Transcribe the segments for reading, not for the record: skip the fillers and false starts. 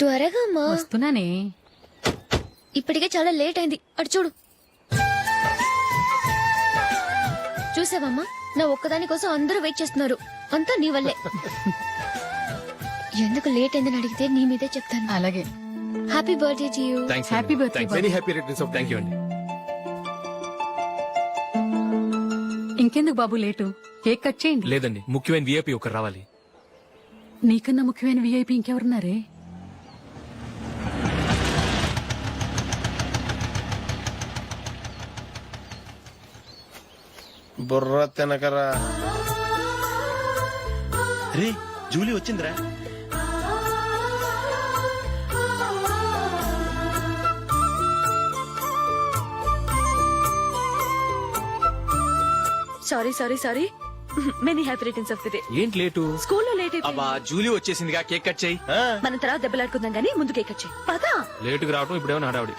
త్వరగా అమ్మా. వస్తున్నానే. ఇప్పటికే చాలా లేట్ అయింది. అటు చూడు. చూసావమ్మా, నా ఒక్కదాని కోసం అందరూ వెయిట్ చేస్తున్నారు. అంతా నీ వల్లే. ఎందుకు లేట్ అయిందని అడిగితే నీ మీదే చెప్తాను. అలాగే. Happy birthday to you. Happy birthday. Very happy returns of thank you అండి. ఇంకెందుకు బాబు లేటు? కేక్ కట్ చేయండి. లేదండి, ముఖ్యమైన విఐపి ఒకరు రావాలి. నీకన్నా ముఖ్యమైన విఐపి ఇంకెవరున్నారే? బుర్ర తినకరా. రే జూలీ వచ్చిందిరా. Sorry sorry sorry, many happy returns of the day. ఏంటి లేటు? స్కూల్లో లేట్ అయిపోయింది. అబ్బా జూలీ వచ్చేసిందిగా, కేక్ కట్ చేయి. మనం తర్వాత దెబ్బలాడుకుందాం గానీ ముందు కేక్ వచ్చాయి. పదా లేటుగా రావటం ఇప్పుడేమో హడావుడి.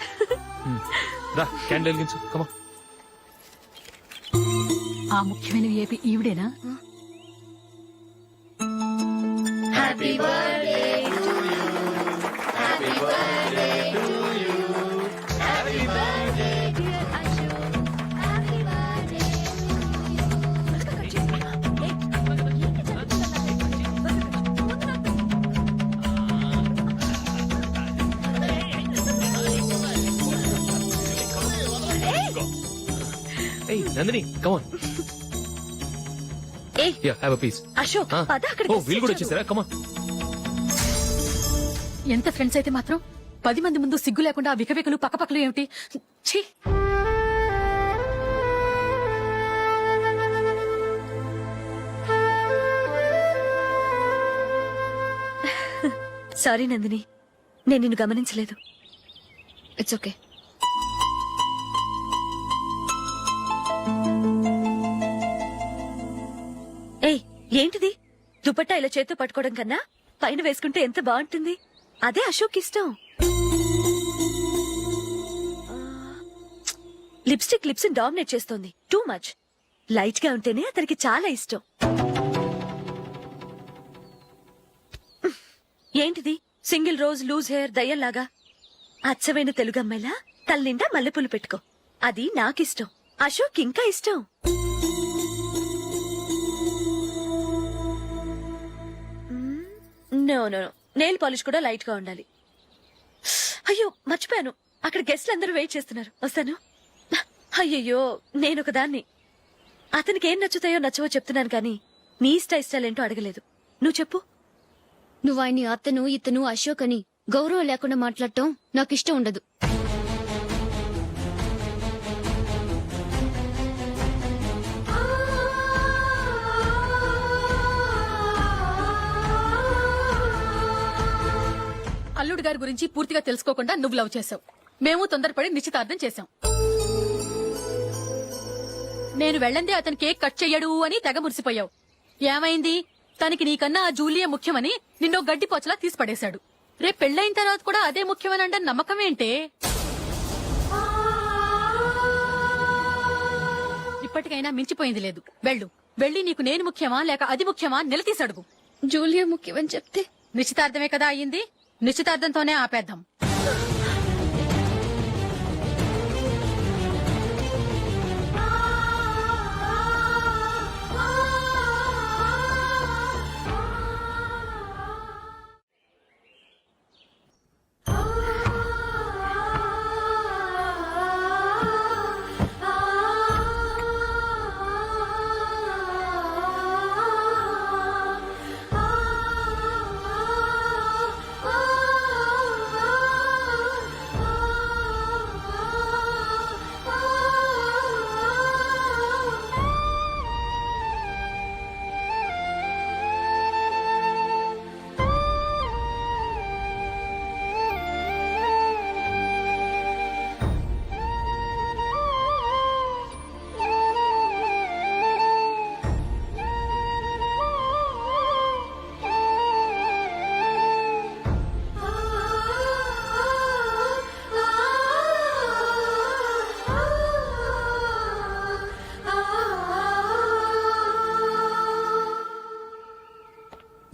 రా క్యాండిల్ వెలిగించు. కమా. ఆ ముఖ్యమైన విఐపి ఈవిడేనా? Happy birthday to you. Happy birthday to you. Happy birthday dear Ashu. Happy birthday. ఏయ్ నందిని, కమాన్. ఏయ్ yeah, have a piece. Ashok పద అక్కడికి. ఓ వీళ్ళు కూడా వచ్చేసారా? కమాన్. ఎంత ఫ్రెండ్స్ అయితే మాత్రం 10 మంది ముందు సిగ్గు లేకుండా ఆ వికవికలు పక్కపక్కలు ఏమిటి? ఛీ! సారీ నందిని, నేను నిన్ను గమనించలేదు. It's okay. ఏయ్ ఏంటిది? దుపట్టా ఇలా చేత్తో పట్టుకోవడం కన్నా పైన వేసుకుంటే ఎంత బాగుంటుంది. అదే అశోక్ ఇష్టం. లిప్స్టిక్ లిప్స్ డామినేట్ చేస్తోంది. Too much. లైట్ గా ఉంటేనే అతనికి చాలా ఇష్టం. ఏంటిది? సింగిల్ రోజ్ లూజ్ హెయిర్ దయ్యంలాగా. అచ్చమైన తెలుగు అమ్మాయిలా తల నిండా మల్లెపూలు పెట్టుకో. అది నాకిష్టం. అశోక్ ఇంకా ఇష్టం. No no no, nail polish కూడా లైట్ గా ఉండాలి. అయ్యో మర్చిపోయాను, అక్కడ గెస్ట్లు అందరూ వెయిట్ చేస్తున్నారు. వస్తాను. అయ్యయ్యో నేనొక దాన్ని. అతనికి ఏం నచ్చుతాయో నచ్చవో చెప్తున్నాను కానీ నీ ఇష్టాలేంటో అడగలేదు. నువ్వు చెప్పు. నువ్వు ఆయన్ని అతను ఇతను అశోక్ అని గౌరవం లేకుండా మాట్లాడటం నాకు ఇష్టం ఉండదు. అల్లుడు గారి గురించి పూర్తిగా తెలుసుకోకుండా నువ్వు లవ్ చేసావు. మేము తొందరపడి నిశ్చితార్థం చేశాం. నేను వెళ్ళందే అతను కేక్ కట్ చెయ్యడు అని తెగ మురిసిపోయావు. ఏమైంది? తనకి నీకన్నా ఆ జూలియే ముఖ్యమని నిన్నో గడ్డి పోచలా తీసి పడేశాడు. రేపు పెళ్ళైన తర్వాత కూడా అదే ముఖ్యమని అంటే నమ్మకం ఏంటే? ఇప్పటికైనా మించిపోయింది లేదు. వెళ్ళు. వెళ్ళి నీకు నేను ముఖ్యమా లేక అది ముఖ్యమా నిలదీసడుగు. జూలియా ముఖ్యమని చెప్తే నిశ్చితార్థమే కదా అయ్యింది. నిశ్చితార్థంతోనే ఆపేద్దాం.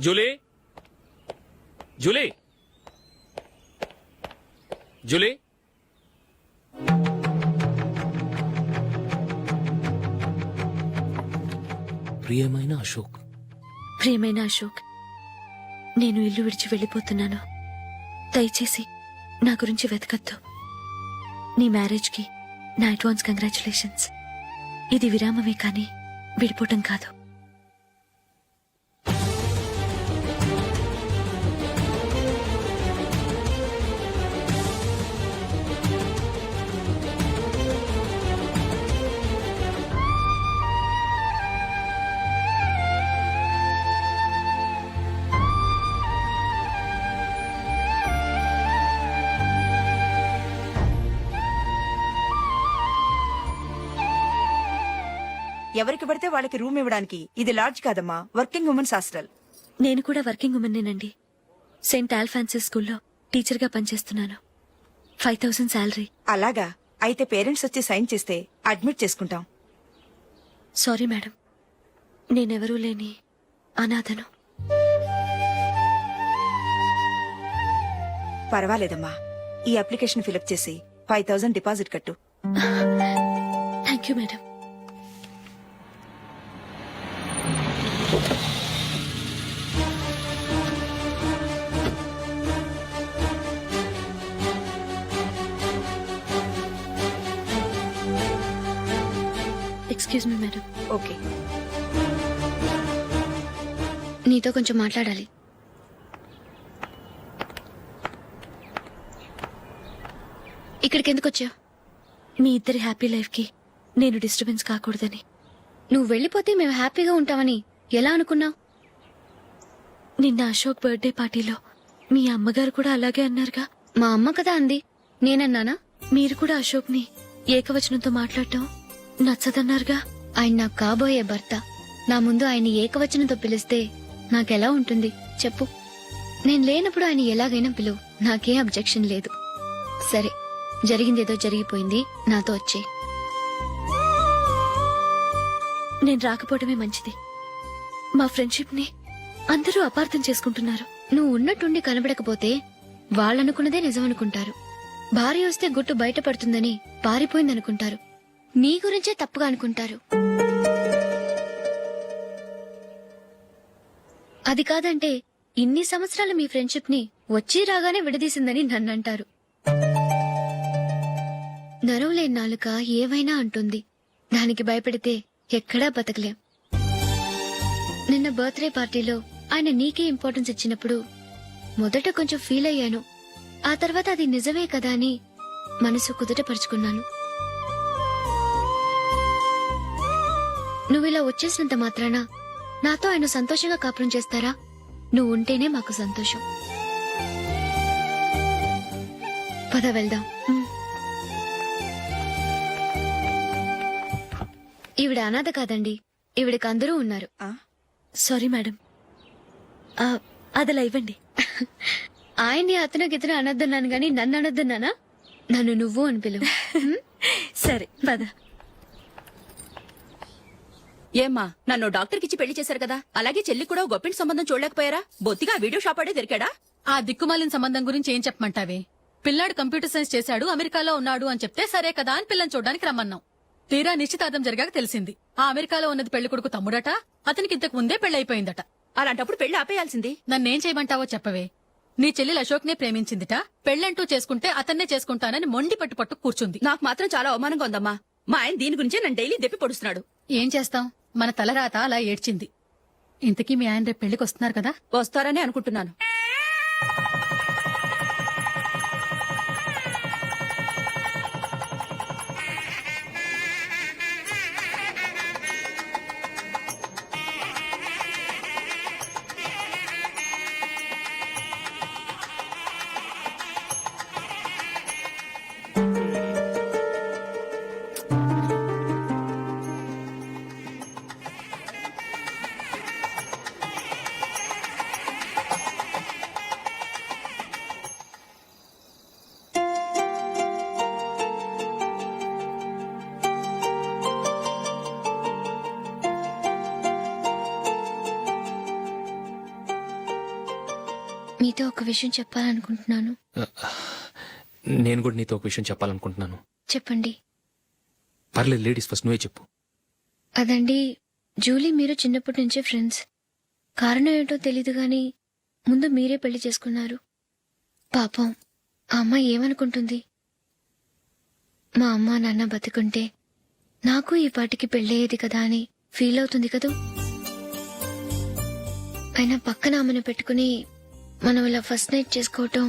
జూలీ, జూలీ, జూలీ ప్రియమైన అశోక్, ప్రియమైన అశోక్, నేను ఇల్లు విడిచి వెళ్ళిపోతున్నాను. దయచేసి నా గురించి వెతకద్దు. నీ మ్యారేజ్కి నా అడ్వాన్స్ కంగ్రాచులేషన్స్. ఇది విరామమే కానీ విడిపోవటం కాదు. ఎవరికి పడితే వాళ్ళకి రూమ్ ఇవ్వడానికి ఇది లాడ్జ్ కాదమ్మా, వర్కింగ్ ఉమెన్స్ హాస్టల్. నేను కూడా వర్కింగ్ ఉమెన్నేనండి. సెయింట్ ఆల్ఫాన్సిస్ స్కూల్లో టీచర్గా పనిచేస్తున్నాను. 5000 శాలరీ. అలాగా, అయితే పేరెంట్స్ వచ్చి సైన్ చేస్తే అడ్మిట్ చేసుకుంటాం. సారీ మేడం, నేనెవరూ లేని అనాథను. పర్వాలేదమ్మా, ఈ అప్లికేషన్ ఫిలప్ చేసి 5000 డిపాజిట్ కట్టు. Thank you madam. Excuse me madam. Okay. నీతో కొంచెం మాట్లాడాలి. ఇక్కడికి ఎందుకు వచ్చావు? మీ ఇద్దరి హ్యాపీ లైఫ్కి నేను డిస్టర్బెన్స్ కాకూడదని. నువ్వు వెళ్ళిపోతే మేము హ్యాపీగా ఉంటామని ఎలా అనుకున్నావు? నిన్న అశోక్ బర్త్డే పార్టీలో మీ అమ్మగారు కూడా అలాగే అన్నారుగా. మా అమ్మ కదా అంది, నేనన్నానా? మీరు కూడా అశోక్ని ఏకవచనంతో మాట్లాడటం నచ్చదన్నారుగా. ఆయన నాకు కాబోయే భర్త. నా ముందు ఆయన్ని ఏకవచనంతో పిలిస్తే నాకెలా ఉంటుంది చెప్పు? నేను లేనప్పుడు ఆయన ఎలాగైనా పిలువు, నాకేం అబ్జెక్షన్ లేదు. సరే, జరిగిందేదో జరిగిపోయింది, నాతో వచ్చే. నేను రాకపోవడమే మంచిది. మా ఫ్రెండ్షిప్ ని అందరూ అపార్థం చేసుకుంటున్నారు. నువ్వు ఉన్నట్టుండి కనబడకపోతే వాళ్ళనుకున్నదే నిజమనుకుంటారు. భార్య వస్తే గుట్టు బయటపడుతుందని పారిపోయిందనుకుంటారు. నీ గురించే తప్పుగా అనుకుంటారు. అది కాదంటే ఇన్ని సంవత్సరాలు మీ ఫ్రెండ్షిప్ ని వచ్చి రాగానే విడదీసిందని నన్నంటారు. నరవలేని నాలుక ఏవైనా అంటుంది. దానికి భయపడితే ఎక్కడా బతకలేం. నిన్న బర్త్డే పార్టీలో ఆయన నీకే ఇంపార్టెన్స్ ఇచ్చినప్పుడు మొదట కొంచెం ఫీల్ అయ్యాను. ఆ తర్వాత అది నిజమే కదా అని మనసు కుదుటపరుచుకున్నాను. నువ్విలా వచ్చేసినంత మాత్రాన నాతో ఆయన సంతోషంగా కాపురం చేస్తారా? నువ్వు ఉంటేనే మాకు సంతోషం. పద వెళ్దాం. ఈవిడ అనాథ కాదండి, ఈవిడకి అందరూ ఉన్నారు. సారీ మేడం, అదలా ఇవ్వండి. ఆయన్ని అతను గితను అనొద్దన్నాను గాని నన్ను అనొద్దన్నానా? నన్ను నువ్వు అని పిలువు. సరే పద. ఏమ్మా, నన్ను డాక్టర్ కిచ్చి పెళ్లి చేశారు కదా, అలాగే చెల్లి కూడా ఓ గొప్పింటి సంబంధం చూడలేకపోయారా? బొత్తిగా ఆ వీడియో షాప్ ఆడే దొరికాడా? ఆ దిక్కుమాలిన సంబంధం గురించి ఏం చెప్పమంటావే? పిల్లాడు కంప్యూటర్ సైన్స్ చేశాడు, అమెరికాలో ఉన్నాడు అని చెప్తే సరే కదా అని పిల్లని చూడడానికి రమ్మన్నాం. తీరా నిశ్చితార్థం జరిగాక తెలిసింది ఆ అమెరికాలో ఉన్నది పెళ్లి కొడుకు తమ్ముడట, అతనికి ఇంతకు ముందే పెళ్లయిపోయిందట. అలాంటప్పుడు పెళ్లి ఆపేయాల్సింది. నన్నేం చేయమంటావో చెప్పవే? నీ చెల్లెలు అశోక్ నే ప్రేమించిందిట, పెళ్లంటూ చేసుకుంటే అతన్నే చేసుకుంటానని మొండి పట్టు కూర్చుంది. నాకు మాత్రం చాలా అవమానంగా ఉందమ్మా. మా ఆయన దీని గురించే నన్ను డైలీ దెప్పి పొడుస్తున్నాడు. ఏం చేస్తాం, మన తలరాత అలా ఏడ్చింది. ఇంతకీ మీ ఆయన రేపు పెళ్లికి వస్తున్నారు కదా? వస్తారని అనుకుంటున్నాను. మీతో ఒక విషయం చెప్పాలనుకుంటున్నాను. నేను కూడా నీతో ఒక విషయం చెప్పాలనుకుంటున్నాను. చెప్పండి. పర్లేదు, లేడీస్ ఫస్ట్, నువ్వే చెప్పు. అదండి, జూలీ మీరు చిన్నప్పటి నుంచే ఫ్రెండ్స్. కారణం ఏంటో తెలీదు గాని ముందు మీరే పెళ్లి చేసుకున్నారు. పాపం ఆ అమ్మాయి ఏమనుకుంటుంది? మా అమ్మ నాన్న బతికుంటే నాకు ఈ పాటికి పెళ్ళయ్యేది కదా అని ఫీల్ అవుతుంది కదూ. అయినా పక్కన ఆమెను పెట్టుకుని మనం ఇలా ఫస్ట్ నైట్ చేసుకోవటం,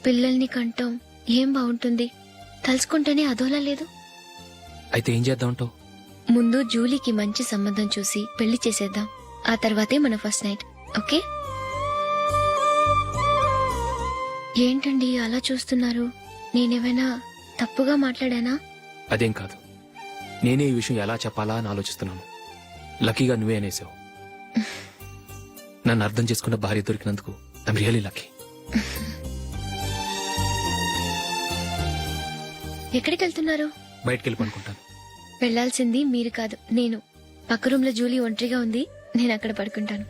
పిల్లల్ని కంటం ఏం బాగుంటుంది? తలుచుకుంటేనే అదోలా లేదు. అయితే ఏం చేద్దామంటావు? ముందు జూలీకి మంచి సంబంధం చూసి పెళ్లి చేసేద్దాం. ఆ తర్వాతే మన ఫస్ట్ నైట్. ఓకే? ఏంటండి అలా చూస్తున్నారు? నేనేమైనా తప్పుగా మాట్లాడానా? అదేం కాదు, నేనే ఈ విషయం ఎలా చెప్పాలా అని ఆలోచిస్తున్నాను. లక్కీగా నువ్వే అనేసావు. నన్ను అర్థం చేసుకున్న భార్య దొరికినందుకు ఐమ్ రియలీ లక్కీ. ఎక్కడికి వెళ్తున్నారు? బయటికి వెళ్ళి పడుకుంటాను. వెళ్లాల్సింది మీరు కాదు, నేను. పక్క రూమ్ లో జూలీ ఒంటరిగా ఉంది, నేను అక్కడ పడుకుంటాను.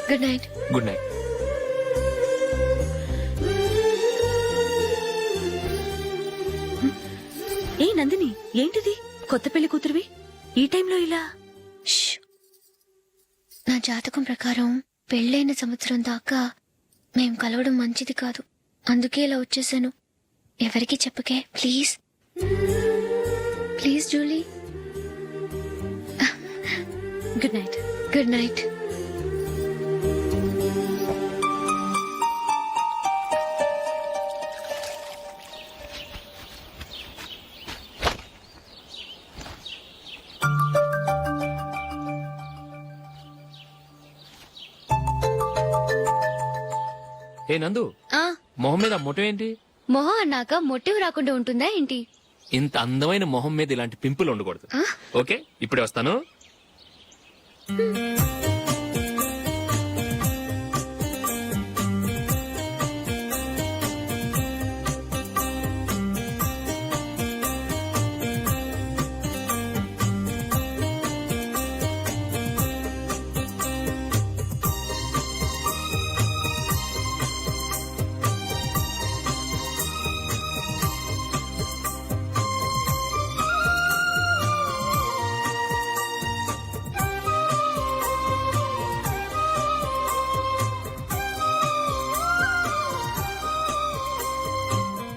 Good night. Good night. ఏ నందిని, ఏంటిది? కొత్త పెళ్లి కూతురువి ఈ టైంలో ఇలా? ష్. నా జాతకం ప్రకారం పెళ్ళైన సంవత్సరం దాకా మేం కలవడం మంచిది కాదు. అందుకే ఇలా వచ్చేసాను. ఎవరికి చెప్పకే please. Please Julie. Good night. Good night. ఏ నందు, ఆ మొహం మీద మొటం ఏంటి? మొహం అన్నాక మొట్టివి రాకుండా ఉంటుందా ఏంటి? ఇంత అందమైన మొహం మీద ఇలాంటి పింపుల్ ఉండకూడదు. ఆ? ఓకే, ఇప్పుడే వస్తాను.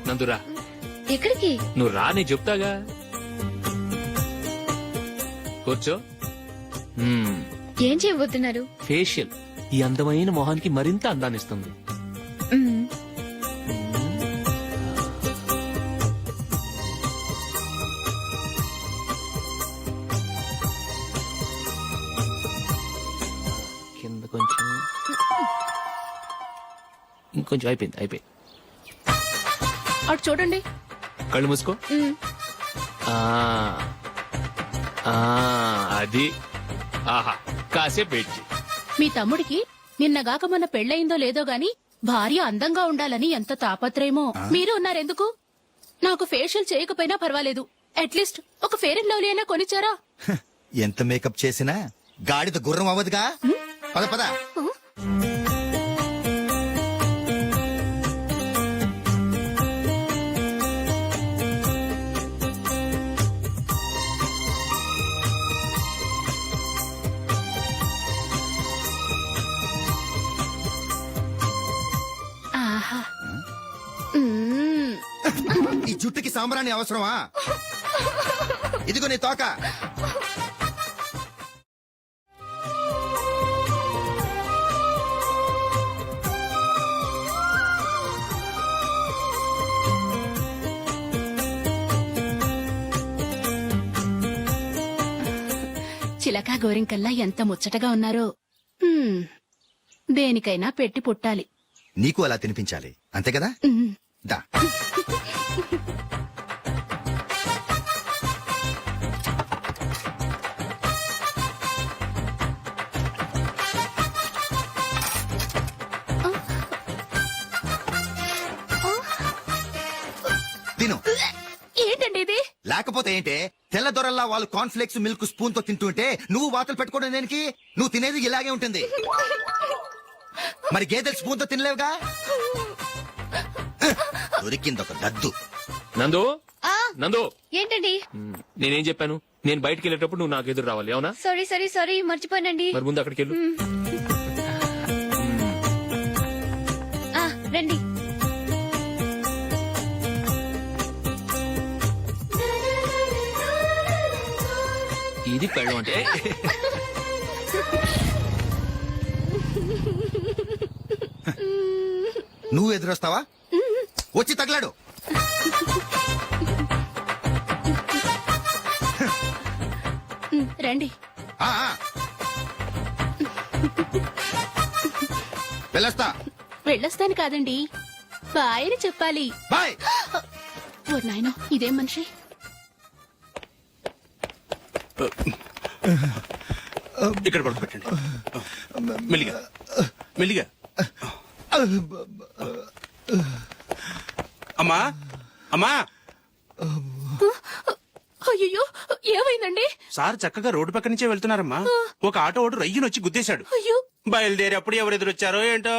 నందురా, ఎక్కడికి? నువ్వు రా, నేను చెప్తాగా. కూర్చో. ఏం చేయబోతున్నారు? ఫేషియల్ ఈ అందమైన మొహానికి మరింత అందాన్నిస్తుంది. మ్మ్. కింద కొంచెం, ఇంకొంచెం. అయిపోయింది. అటు చూడండి. కళ్ళు మూసుకో. మ్మ్. ఆ, ఆ, అది. ఆహా, కాసేపు వెయిట్ చెయ్. మీ తమ్ముడికి నిన్నగాక మొన్న పెళ్ళయిందో లేదో గాని భార్య అందంగా ఉండాలని ఎంత తాపత్రయమో. మీరు ఉన్నారెందుకు? నాకు ఫేషియల్ చేయకపోయినా పర్వాలేదు, అట్లీస్ట్ ఒక ఫేర్ అండ్ లవ్లీ అయినా కొనిచ్చారా? ఎంత మేకప్ చేసినా గాడిద గుర్రం అవ్వదుగా. పద పద. ఆహా. మ్మ్. ఈ జుట్టుకి సాంబ్రాణి అవసరమా? ఇదిగో నీ తోక. చిలకా గోరింకల్లా ఎంత ముచ్చటగా ఉన్నారో. దేనికైనా పెట్టి పుట్టాలి. నీకు అలా తినిపించాలి, అంతే కదా? దా. తిను. ఏంటండి ఇది? లేకపోతే ఏంటే, తెల్లదొరల్లా వాళ్ళు కార్న్ఫ్లేక్స్ మిల్క్ స్పూన్ తో తింటుంటే నువ్వు వాతలు పెట్టుకోవడం దేనికి? నువ్వు తినేది ఇలాగే ఉంటుంది. మరి గేదెలు స్పూన్ తో తినలేవుగా దొరికింది ఒక దద్దు. నందు ఆ నందు ఏంటండి? నేనేం చెప్పాను? నేను బయటికి వెళ్ళేటప్పుడు నువ్వు నాకు ఎదురు రావాలి, అవునా? సారీ మర్చిపోయానండి. మరి ముందు అక్కడికి వెళ్ళు. ఆ, రండి. ఇది పెళ్ళం అంటే. నువ్వు ఎదురొస్తావా? వచ్చి తగలాడు. రండి. ఆ, ఆ. వెళ్ళొస్తా. వెళ్ళొస్తాను కాదండి, బాయ్ అని చెప్పాలి. బాయ్. ఓ నాయనో, ఇదేం మనిషి. ఇక్కడ పడుకోబెట్టండి. మెల్లిగా మెల్లిగా. అమ్మా అమ్మా, అయ్యో, ఏమైందండి? సార్ చక్కగా రోడ్డు పక్క నుంచే వెళ్తున్నారమ్మా. ఒక ఆటో ఓడు రయ్యను వచ్చి గుద్దేశాడు. అయ్యో, బయలుదేరి అప్పుడు ఎవరు ఎదురొచ్చారో ఏంటో.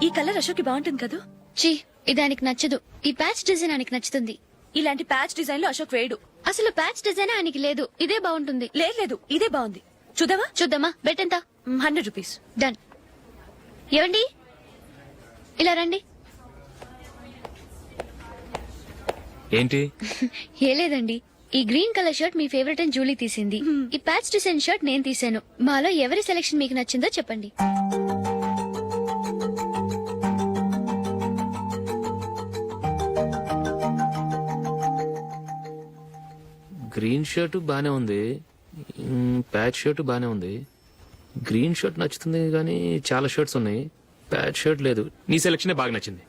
ఈ కలర్ అశోక్కి బాగుంటుంది కదా. ఛీ, ఇది ఆయనకి నచ్చదు. ఈ ప్యాచ్ డిజైన్ ఆయనకి నచ్చుతుంది. ఇలాంటి ప్యాచ్ డిజైన్ లో అశోక్ వేయడు. అసలు ప్యాచ్ డిజైన్ ఆయనకి లేదు. ఇదే బాగుంటుంది. లేదు, ఇదే బాగుంది. చూద్దామా? చూద్దామా? బెట్ ఎంత? 100 రూపీస్. డన్. ఏవండి, ఇలా రండి. ఏంటి? ఏ లేదండి, ఈ గ్రీన్ కలర్ షర్ట్ మీ ఫేవరెట్ అని జూలీ తీసింది. ఈ ప్యాచ్ డిజైన్ షర్ట్ నేను తీసాను. మాలో ఎవరి సెలెక్షన్ మీకు నచ్చిందో చెప్పండి. గ్రీన్ షర్ట్ బానే ఉంది, ప్యాచ్ షర్ట్ బానే ఉంది. గ్రీన్ షర్ట్ నచ్చుతుంది కానీ చాలా షర్ట్స్ ఉన్నాయి, ప్యాచ్ షర్ట్ లేదు. నీ సెలెక్షనే బాగా నచ్చింది.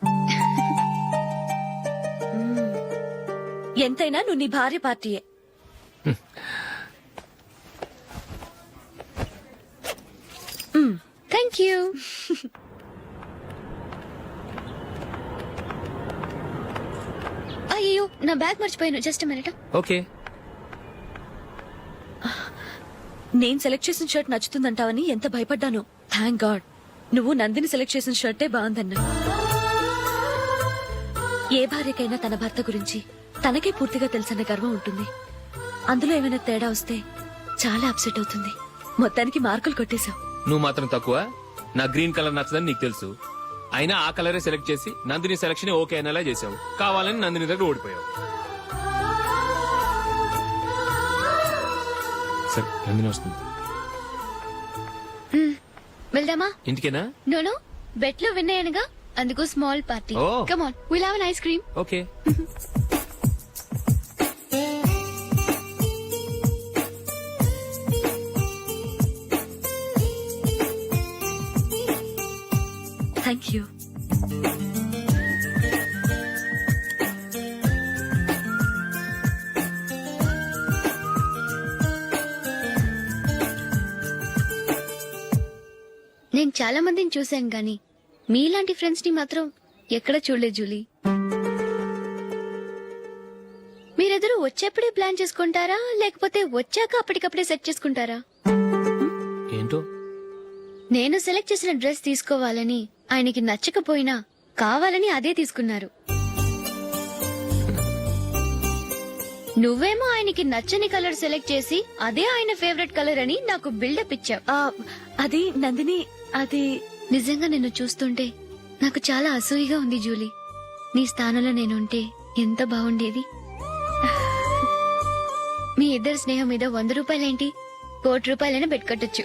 ఎంతైనా నువ్వు నీ భార్య పార్టీయే. Thank you. అయ్యో, నా బ్యాగ్ మర్చిపోయాను. Just minute. ఓకే. నేను సెలెక్ట్ చేసిన షర్ట్ నచ్చుతుందంటావని ఎంత భయపడ్డాను. థ్యాంక్ గాడ్ నువ్వు నందిని సెలెక్ట్ చేసిన షర్టే బాగుందన్నా. ఏ భార్యకైనా తన భర్త గురించి తనకే పూర్తిగా తెలుసన్న గర్వం ఉంటుంది. అందులో ఏమైనా తేడా వస్తే చాలా అప్సెట్ అవుతుంది. మొత్తానికి మార్కులు కొట్టేశావు. నువ్వు మాత్రం తక్కువ. నా గ్రీన్ కలర్ నచ్చదని నీకు తెలుసు, అయినా ఆ కలరే సెలెక్ట్ చేసి నందిని సెలెక్షన్ ఓకే అనేలా చేసావు. కావాలని నందిని దగ్గర ఓడిపోయావు. సరే, నందిని వస్తుంది. వెళ్దామా? ఇంటికేనా? నోను, బెట్ లో విన్ అయ్యానుగా, అందుకు small party. Oh. Come on, will have an ice cream. Okay. Thank you. నేను చాలా మందిని చూశాను గాని మీలాంటి ఫ్రెండ్స్ ని మాత్రం ఎక్కడ చూడలేదు జూలీ. మీరెదరూ వచ్చేప్పుడే ప్లాన్ చేసుకుంటారా, లేకపోతే వచ్చాక అప్పటికప్పుడే సెట్ చేసుకుంటారా? ఏంటో నేను సెలెక్ట్ చేసిన డ్రెస్ తీసుకోవాలని ఆయనకి నచ్చకపోయినా కావాలని అదే తీసుకున్నారు. నువ్వేమో ఆయనకి నచ్చని కలర్ సెలెక్ట్ చేసి అదే ఆయన ఫేవరెట్ కలర్ అని నాకు బిల్డప్ ఇచ్చావు. అది నందిని, అది నిజంగా నిన్ను చూస్తుంటే నాకు చాలా అసూయగా ఉంది జూలీ. నీ స్థానంలో నేనుంటే ఎంత బాగుండేది. మీ ఇద్దరు స్నేహం మీద 100 రూపాయలేంటి, 1 కోటి రూపాయలైనా పెట్టుకట్టొచ్చు.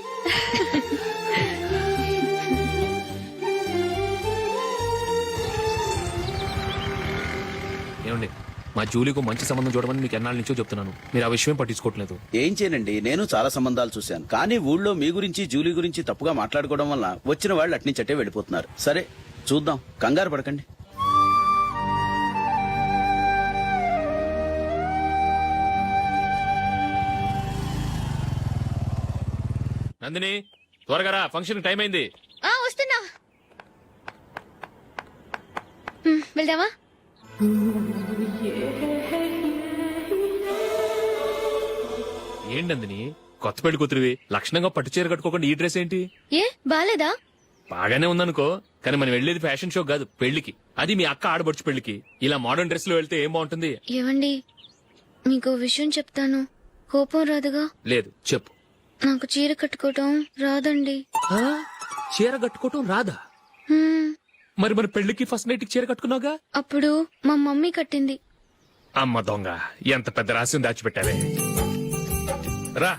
ఏమండి, మా జూలీకు మంచి సంబంధం చూడమని మీకు ఎన్నాళ్ళ నుంచో చెప్తున్నాను. మీరు ఆ విషయం పట్టించుకోవట్లేదు. ఏం చేయనండి, నేను చాలా సంబంధాలు చూశాను. కానీ ఊళ్ళో మీ గురించి జూలీ గురించి తప్పుగా మాట్లాడుకోవడం వల్ల వచ్చిన వాళ్ళు అట్నుంచటే వెళ్ళిపోతున్నారు. సరే చూద్దాం, కంగారు పడకండి. నందిని త్వరగా రా, ఫంక్షన్ టైం అయింది. వస్తున్నా. వెళ్దామా? ఏంటి నందిని, కొత్త పెళ్లి కూతురివి లక్షణంగా పట్టు చీర కట్టుకోకుండా ఈ డ్రెస్ ఏంటి? ఏ బాలేదా? బాగానే ఉందనుకో, కానీ మనం వెళ్ళేది ఫ్యాషన్ షో కాదు, పెళ్లికి. అది మీ అక్క ఆడబడుచు పెళ్లికి. ఇలా మోడర్న్ డ్రెస్ లో వెళ్తే ఏం బాగుంటుంది? ఏవండి, మీకు విషయం చెప్తాను, కోపం రాదుగా? లేదు, చెప్పు. నాకు చీర కట్టుకోవటం రాదండి. ఆ? చీర కట్టుకోవటం రాదా? హ్మ్, మరి మన పెళ్లికి ఫస్ట్ నైట్ కి చీర కట్టుకున్నావుగా? అప్పుడు మా మమ్మీ కట్టింది. అమ్మ దొంగ, ఎంత పెద్ద రహస్యం దాచిపెట్టావే. రా